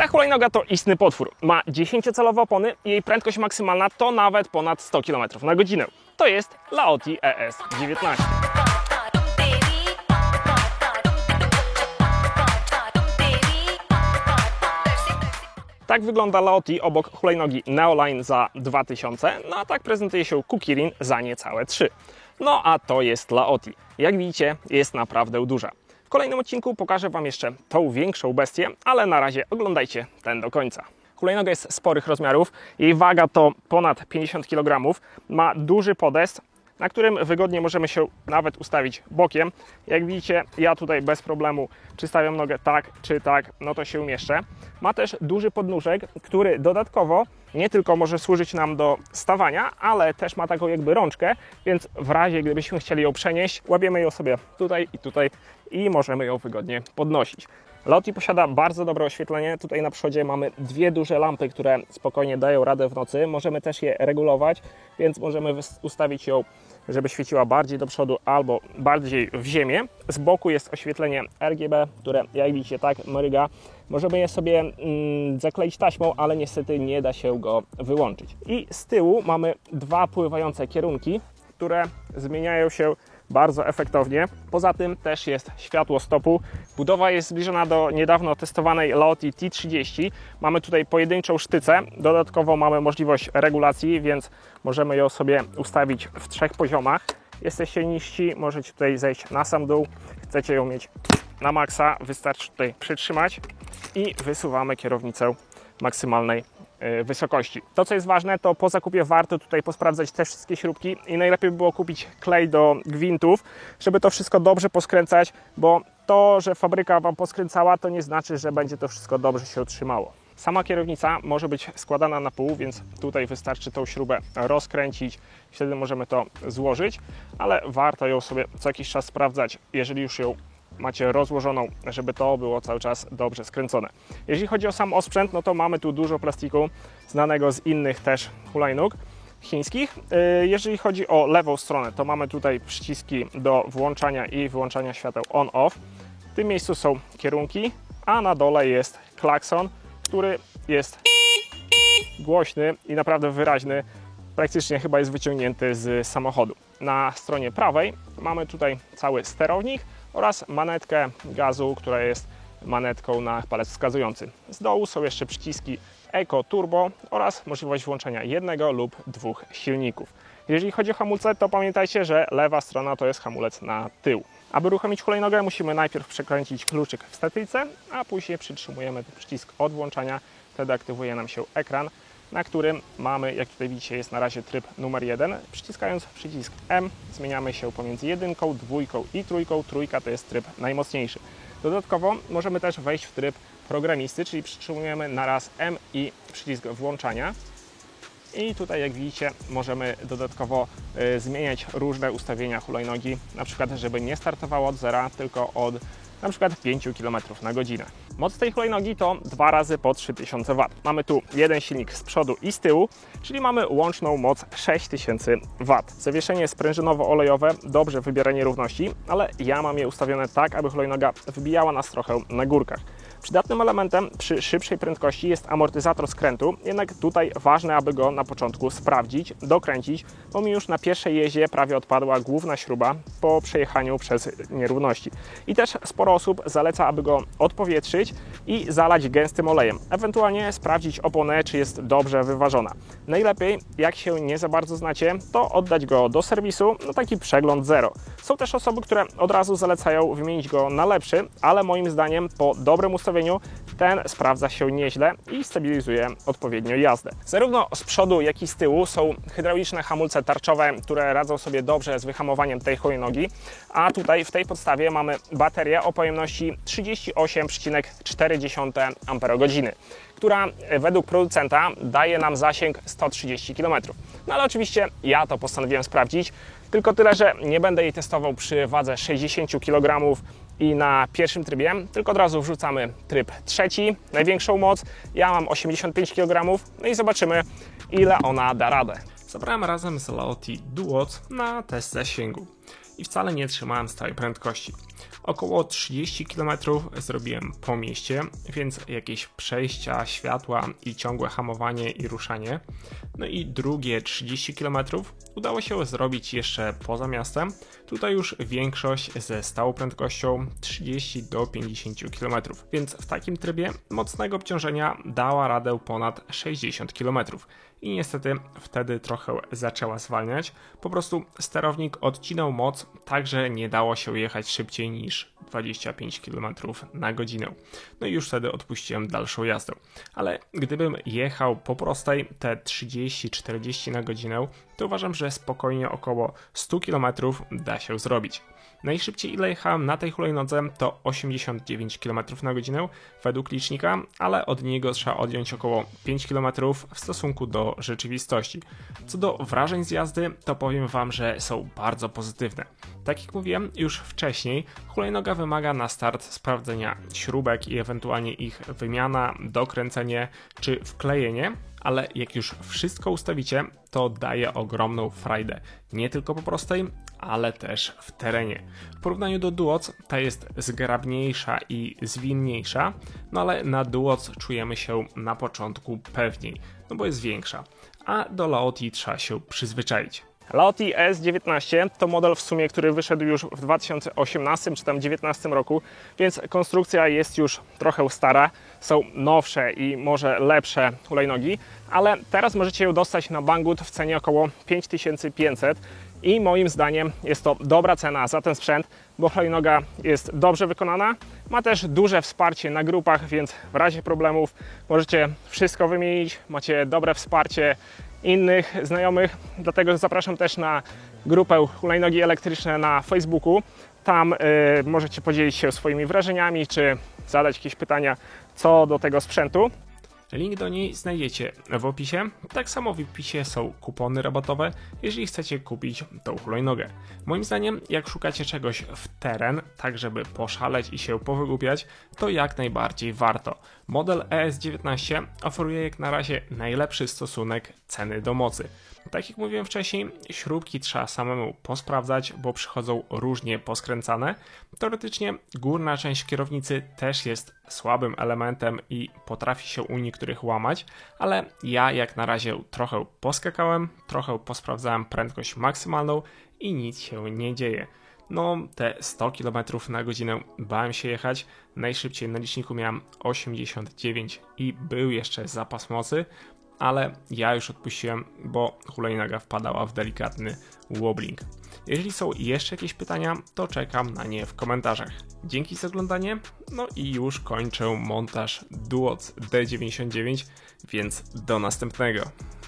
Ta hulajnoga to istny potwór. Ma 10-calowe opony i jej prędkość maksymalna to nawet ponad 100 km na godzinę. To jest Laoti ES19. Tak wygląda Laoti obok hulajnogi Neoline za 2000, no a tak prezentuje się Kukirin za niecałe 3. No a to jest Laoti. Jak widzicie, jest naprawdę duża. W kolejnym odcinku pokażę Wam jeszcze tą większą bestię, ale na razie oglądajcie ten do końca. Hulajnoga jest sporych rozmiarów, jej waga to ponad 50 kg, ma duży podest, na którym wygodnie możemy się nawet ustawić bokiem. Jak widzicie, ja tutaj bez problemu, czy stawiam nogę tak, czy tak, no to się umieszczę. Ma też duży podnóżek, który dodatkowo nie tylko może służyć nam do stawania, ale też ma taką jakby rączkę, więc w razie gdybyśmy chcieli ją przenieść, łapiemy ją sobie tutaj i możemy ją wygodnie podnosić. Laoti posiada bardzo dobre oświetlenie. Tutaj na przodzie mamy dwie duże lampy, które spokojnie dają radę w nocy. Możemy też je regulować, więc możemy ustawić ją, żeby świeciła bardziej do przodu albo bardziej w ziemię. Z boku jest oświetlenie RGB, które jak widzicie tak mryga. Możemy je sobie zakleić taśmą, ale niestety nie da się go wyłączyć. I z tyłu mamy dwa pływające kierunki, które zmieniają się bardzo efektownie. Poza tym też jest światło stopu. Budowa jest zbliżona do niedawno testowanej Laoti T30. Mamy tutaj pojedynczą sztycę. Dodatkowo mamy możliwość regulacji, więc możemy ją sobie ustawić w 3 poziomach. Jesteście niżsi, możecie tutaj zejść na sam dół. Chcecie ją mieć na maksa, wystarczy tutaj przytrzymać i wysuwamy kierownicę maksymalnej wysokości. To, co jest ważne, to po zakupie warto tutaj posprawdzać te wszystkie śrubki i najlepiej by było kupić klej do gwintów, żeby to wszystko dobrze poskręcać, bo to, że fabryka Wam poskręcała, to nie znaczy, że będzie to wszystko dobrze się utrzymało. Sama kierownica może być składana na pół, więc tutaj wystarczy tą śrubę rozkręcić, wtedy możemy to złożyć, ale warto ją sobie co jakiś czas sprawdzać, jeżeli już ją macie rozłożoną, żeby to było cały czas dobrze skręcone. Jeżeli chodzi o sam osprzęt, no to mamy tu dużo plastiku znanego z innych też hulajnóg chińskich. Jeżeli chodzi o lewą stronę, to mamy tutaj przyciski do włączania i wyłączania świateł on-off. W tym miejscu są kierunki, a na dole jest klakson, który jest głośny i naprawdę wyraźny. Praktycznie chyba jest wyciągnięty z samochodu. Na stronie prawej mamy tutaj cały sterownik oraz manetkę gazu, która jest manetką na palec wskazujący. Z dołu są jeszcze przyciski Eco Turbo oraz możliwość włączenia jednego lub dwóch silników. Jeżeli chodzi o hamulce, to pamiętajcie, że lewa strona to jest hamulec na tył. Aby uruchomić hulajnogę, musimy najpierw przekręcić kluczyk w statyjce, a później przytrzymujemy przycisk od włączania. Wtedy aktywuje nam się ekran, na którym mamy, jak tutaj widzicie, jest na razie tryb numer 1. Przyciskając przycisk M zmieniamy się pomiędzy 1, 2 i 3. Trójka to jest tryb najmocniejszy. Dodatkowo możemy też wejść w tryb programisty, czyli przytrzymujemy naraz M i przycisk włączania. I tutaj, jak widzicie, możemy dodatkowo zmieniać różne ustawienia hulajnogi, na przykład, żeby nie startowało od zera, tylko od na przykład 5 km na godzinę. Moc tej hulajnogi to 2 razy po 3000 W. Mamy tu jeden silnik z przodu i z tyłu, czyli mamy łączną moc 6000 W. Zawieszenie sprężynowo-olejowe, dobrze wybiera nierówności, ale ja mam je ustawione tak, aby hulajnoga wybijała nas trochę na górkach. Przydatnym elementem przy szybszej prędkości jest amortyzator skrętu, jednak tutaj ważne, aby go na początku sprawdzić, dokręcić, bo mi już na pierwszej jeździe prawie odpadła główna śruba po przejechaniu przez nierówności. I też sporo osób zaleca, aby go odpowietrzyć i zalać gęstym olejem, ewentualnie sprawdzić oponę, czy jest dobrze wyważona. Najlepiej, jak się nie za bardzo znacie, to oddać go do serwisu na taki przegląd zero. Są też osoby, które od razu zalecają wymienić go na lepszy, ale moim zdaniem po dobrym ustawieniu ten sprawdza się nieźle i stabilizuje odpowiednio jazdę. Zarówno z przodu, jak i z tyłu są hydrauliczne hamulce tarczowe, które radzą sobie dobrze z wyhamowaniem tej hulajnogi, a tutaj w tej podstawie mamy baterię o pojemności 38,4 Ah, która według producenta daje nam zasięg 130 km. No ale oczywiście ja to postanowiłem sprawdzić, tylko tyle, że nie będę jej testował przy wadze 60 kg i na pierwszym trybie, tylko od razu wrzucamy tryb trzeci, największą moc. Ja mam 85 kg, no i zobaczymy, ile ona da radę. Zabrałem razem z Laoti Duoc na test zasięgu. i wcale nie trzymałem stałej prędkości. Około 30 km zrobiłem po mieście, więc jakieś przejścia, światła i ciągłe hamowanie i ruszanie. No i drugie 30 km udało się zrobić jeszcze poza miastem. Tutaj już większość ze stałą prędkością 30 do 50 km, więc w takim trybie mocnego obciążenia dała radę ponad 60 km. I niestety wtedy trochę zaczęła zwalniać. Po prostu sterownik odcinał moc, tak że nie dało się jechać szybciej niż 25 km na godzinę. No i już wtedy odpuściłem dalszą jazdę. Ale gdybym jechał po prostej te 30-40 na godzinę, to uważam, że spokojnie około 100 km da się zrobić. Najszybciej ile jechałem na tej hulajnodze to 89 km na godzinę według licznika, ale od niego trzeba odjąć około 5 km w stosunku do rzeczywistości. Co do wrażeń z jazdy, to powiem Wam, że są bardzo pozytywne. Tak jak mówiłem już wcześniej, hulajnoga wymaga na start sprawdzenia śrubek i ewentualnie ich wymiana, dokręcenie czy wklejenie, ale jak już wszystko ustawicie, to daje ogromną frajdę. Nie tylko po prostej, ale też w terenie. W porównaniu do Duoc ta jest zgrabniejsza i zwinniejsza, no ale na Duoc czujemy się na początku pewniej, no bo jest większa, a do Laotii trzeba się przyzwyczaić. Laotii ES19 to model w sumie, który wyszedł już w 2018 czy tam 2019 roku, więc konstrukcja jest już trochę stara, są nowsze i może lepsze hulajnogi, ale teraz możecie ją dostać na Banggood w cenie około 5500 i moim zdaniem jest to dobra cena za ten sprzęt, bo hulajnoga jest dobrze wykonana, ma też duże wsparcie na grupach, więc w razie problemów możecie wszystko wymienić, macie dobre wsparcie innych znajomych, dlatego zapraszam też na grupę Hulajnogi Elektryczne na Facebooku. Tam możecie podzielić się swoimi wrażeniami, czy zadać jakieś pytania co do tego sprzętu. Link do niej znajdziecie w opisie. Tak samo w opisie są kupony rabatowe, jeżeli chcecie kupić tą hulajnogę. Moim zdaniem, jak szukacie czegoś w teren, tak żeby poszaleć i się powygłupiać, to jak najbardziej warto. Model ES19 oferuje jak na razie najlepszy stosunek ceny do mocy. Tak jak mówiłem wcześniej, śrubki trzeba samemu posprawdzać, bo przychodzą różnie poskręcane. Teoretycznie górna część kierownicy też jest słabym elementem i potrafi się u niektórych łamać, ale ja jak na razie trochę poskakałem, trochę posprawdzałem prędkość maksymalną i nic się nie dzieje. No, te 100 km na godzinę bałem się jechać, najszybciej na liczniku miałem 89 i był jeszcze zapas mocy, ale ja już odpuściłem, bo hulajnoga wpadała w delikatny wobbling. Jeżeli są jeszcze jakieś pytania, to czekam na nie w komentarzach. Dzięki za oglądanie, no i już kończę montaż Duoc D99, więc do następnego.